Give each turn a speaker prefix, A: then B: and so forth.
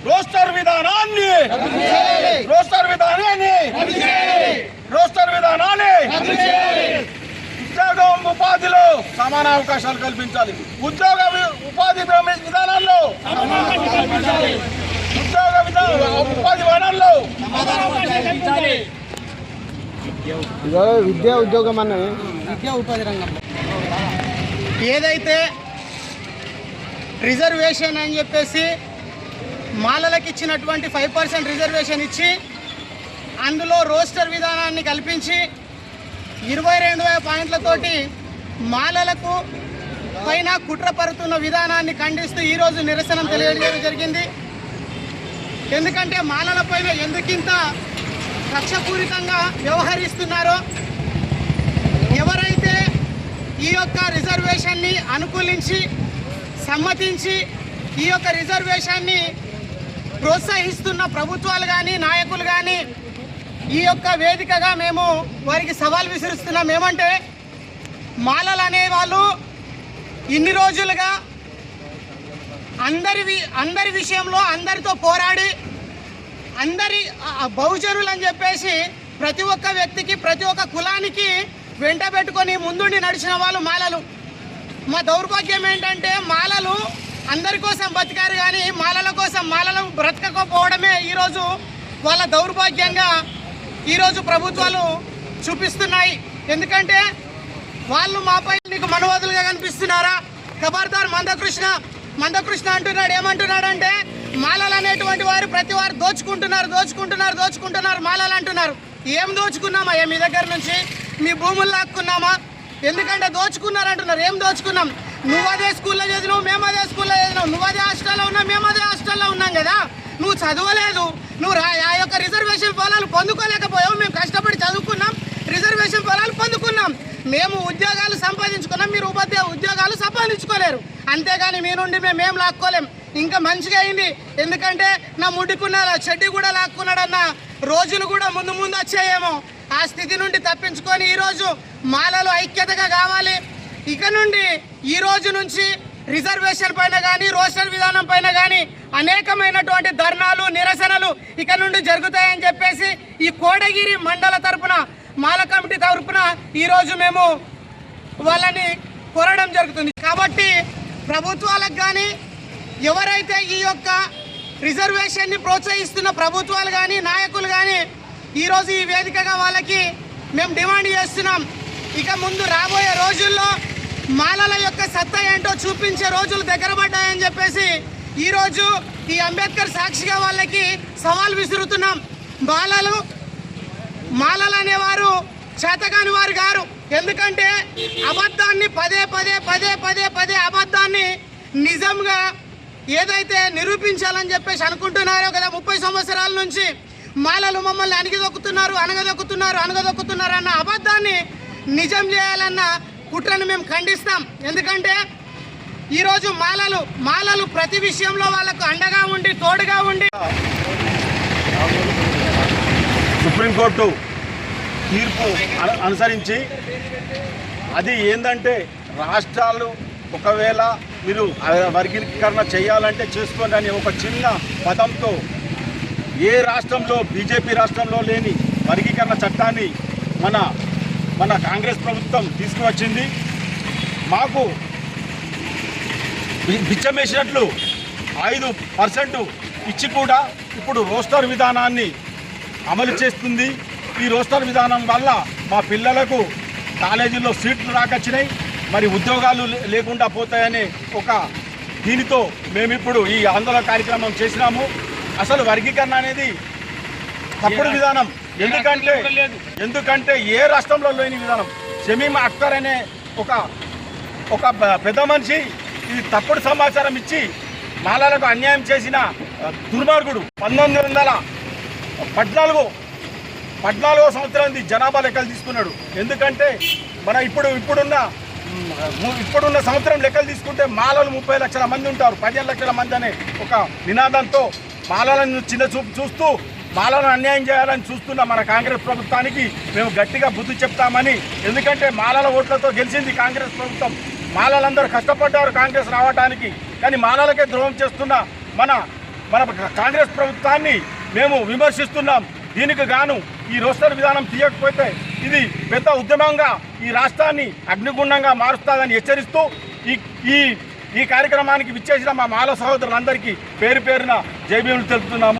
A: Roster విధానాన్ని ఉద్యోగం ఉపాధిలో సమాన అవకాశాలు కల్పించాలి. ఉపాధి విధానాల్లో ఉపాధి విధానాల్లో
B: విద్యా ఉద్యోగం అన్న విద్యా ఉపాధి రంగంలో ఏదైతే రిజర్వేషన్ అని చెప్పేసి మాలలకు ఇచ్చినటువంటి 5% రిజర్వేషన్ ఇచ్చి అందులో రోస్టర్ విధానాన్ని కల్పించి 22,000 పాయింట్లతోటి మాలలకు పైన కుట్రపరుతున్న విధానాన్ని ఖండిస్తూ ఈరోజు నిరసన తెలియజేయడం జరిగింది. ఎందుకంటే మాలల పైన ఎందుకింత కక్షపూరితంగా వ్యవహరిస్తున్నారో, ఎవరైతే ఈ యొక్క రిజర్వేషన్ని అనుకూలించి సమ్మతించి ఈ యొక్క రిజర్వేషన్ని ప్రోత్సహిస్తున్న ప్రభుత్వాలు కానీ నాయకులు కానీ ఈ యొక్క వేదికగా మేము వారికి సవాల్ విసిరుస్తున్నాం. ఏమంటే మాలలు అనేవాళ్ళు ఇన్ని రోజులుగా అందరి విషయంలో అందరితో పోరాడి అందరి బహుజనులు అని చెప్పేసి ప్రతి ఒక్క వ్యక్తికి ప్రతి ఒక్క కులానికి వెంట పెట్టుకొని ముందుండి నడిచిన వాళ్ళు మాలలు. మా దౌర్భాగ్యం ఏంటంటే మాలలు అందరి కోసం బతికారు కానీ మాలల కోసం మాలలు బ్రతకకపోవడమే ఈరోజు వాళ్ళ దౌర్భాగ్యంగా ఈరోజు ప్రభుత్వాలు చూపిస్తున్నాయి. ఎందుకంటే వాళ్ళు మాపై నీకు మనవాదులుగా కనిపిస్తున్నారా? ఖబర్దార్ మందకృష్ణ అంటున్నాడు. ఏమంటున్నాడంటే మాలలు అనేటువంటి వారు ప్రతి వారు దోచుకుంటున్నారు మాలలు అంటున్నారు. ఏం దోచుకున్నామా? మీ దగ్గర నుంచి మీ భూములు లాక్కున్నామా? ఎందుకంటే దోచుకున్నారు అంటున్నారు. ఏం దోచుకున్నాం? నువ్వు అదే స్కూల్లో చదివినావు, మేము అదే స్కూల్లో చదివినావు. నువ్వు అదే హాస్టల్లో ఉన్నావు, మేము అదే హాస్టల్లో ఉన్నాం కదా. నువ్వు చదవలేదు, నువ్వు ఆ యొక్క రిజర్వేషన్ ఫలాలు పొందుకోలేకపోయావు. మేము కష్టపడి చదువుకున్నాం, రిజర్వేషన్ ఫలాలు పొందుకున్నాం. మేము ఉద్యోగాలు సంపాదించుకున్నాం, మీరు ఉద్యోగాలు సంపాదించుకోలేరు. అంతేగాని మీ నుండి మేము లాక్కోలేం. ఇంకా మంచిగా అయింది, ఎందుకంటే నా ముడ్డుకున్న చెడ్డి కూడా లాక్కున్నాడన్న రోజులు కూడా ముందు వచ్చాయేమో. ఆ స్థితి నుండి తప్పించుకొని ఈరోజు మాలలు ఐక్యతగా కావాలి. ఇక నుండి ఈ రోజు నుంచి రిజర్వేషన్ పైన కానీ రోస్టర్ విధానం పైన కానీ అనేకమైనటువంటి ధర్నాలు నిరసనలు ఇక నుండి జరుగుతాయని చెప్పేసి ఈ కోటగిరి మండల తరపున మాల కమిటీ తరపున ఈరోజు మేము వాళ్ళని కోరడం జరుగుతుంది. కాబట్టి ప్రభుత్వాలకు కానీ ఎవరైతే ఈ యొక్క రిజర్వేషన్ని ప్రోత్సహిస్తున్న ప్రభుత్వాలు కానీ నాయకులు కానీ ఈరోజు ఈ వేదికగా వాళ్ళకి మేము డిమాండ్ చేస్తున్నాం. ఇక ముందు రాబోయే రోజుల్లో మాలల యొక్క సత్తా ఏంటో చూపించే రోజులు దగ్గర పడ్డాయని చెప్పేసి ఈరోజు ఈ అంబేద్కర్ సాక్షిగా వాళ్ళకి సవాల్ విసురుతున్నాం. మాలలు అనేవారు చేతగాని వారు గారు. ఎందుకంటే అబద్ధాన్ని పదే అబద్ధాన్ని నిజంగా ఏదైతే నిరూపించాలని చెప్పేసి అనుకుంటున్నారో కదా, 30 సంవత్సరాల నుంచి మాలలు మమ్మల్ని అనగదొక్కుతున్నారు అన్న అబద్ధాన్ని నిజం చేయాలన్న కుట్రను మేము ఖండిస్తాం. ఎందుకంటే ఈరోజు మాలలు ప్రతి విషయంలో వాళ్ళకు అండగా ఉండి తోడుగా ఉండి
A: సుప్రీంకోర్టు తీర్పు అనుసరించి అది ఏంటంటే రాష్ట్రాలు ఒకవేళ మీరు వర్గీకరణ చేయాలంటే చేసుకోండి అని ఒక చిన్న పదంతో ఏ రాష్ట్రంలో బీజేపీ రాష్ట్రంలో లేని వర్గీకరణ చట్టాన్ని మన కాంగ్రెస్ ప్రభుత్వం తీసుకువచ్చింది. మాకు బిచ్చమేసినట్లు 5% ఇచ్చి కూడా ఇప్పుడు రోస్టర్ విధానాన్ని అమలు చేస్తుంది. ఈ రోస్టర్ విధానం వల్ల మా పిల్లలకు కాలేజీల్లో సీట్లు రాకొచ్చినాయి, మరి ఉద్యోగాలు లేకుండా పోతాయనే ఒక దీనితో మేమిప్పుడు ఈ ఆందోళన కార్యక్రమం చేసినాము. అసలు వర్గీకరణ అనేది తప్పుడు విధానం. ఎందుకంటే ఏ రాష్ట్రంలో లేని విధానం. షమీమ్ అఖ్తర్ అనే ఒక పెద్ద మనిషి ఇది తప్పుడు సమాచారం ఇచ్చి మాలలకు అన్యాయం చేసిన దుర్మార్గుడు. 1914వ సంవత్సరం జనాభా లెక్కలు తీసుకున్నాడు. ఎందుకంటే మన ఇప్పుడున్న సంవత్సరం లెక్కలు తీసుకుంటే మాలలు 30 లక్షల మంది ఉంటారు, 15 లక్షల మంది అనే ఒక నినాదంతో మాలలను చిన్న చూపు చూస్తూ మాలను అన్యాయం చేయాలని చూస్తున్న మన కాంగ్రెస్ ప్రభుత్వానికి మేము గట్టిగా బుద్ధి చెప్తామని. ఎందుకంటే మాలల ఓట్లతో గెలిచింది కాంగ్రెస్ ప్రభుత్వం. మాలలందరూ కష్టపడ్డారు కాంగ్రెస్ రావడానికి, కానీ మాలలకే ద్రోహం చేస్తున్న మన మన కాంగ్రెస్ ప్రభుత్వాన్ని మేము విమర్శిస్తున్నాం. దీనికి గాను ఈ రోస్టర్ విధానం తీయకపోతే ఇది పెద్ద ఉద్యమంగా ఈ రాష్ట్రాన్ని అగ్నిగుండంగా మారుస్తుందని హెచ్చరిస్తూ ఈ కార్యక్రమానికి విచ్చేసిన మా మాల సహోదరులందరికీ పేరు పేరున జై భీములు తెలుపుతున్నాము.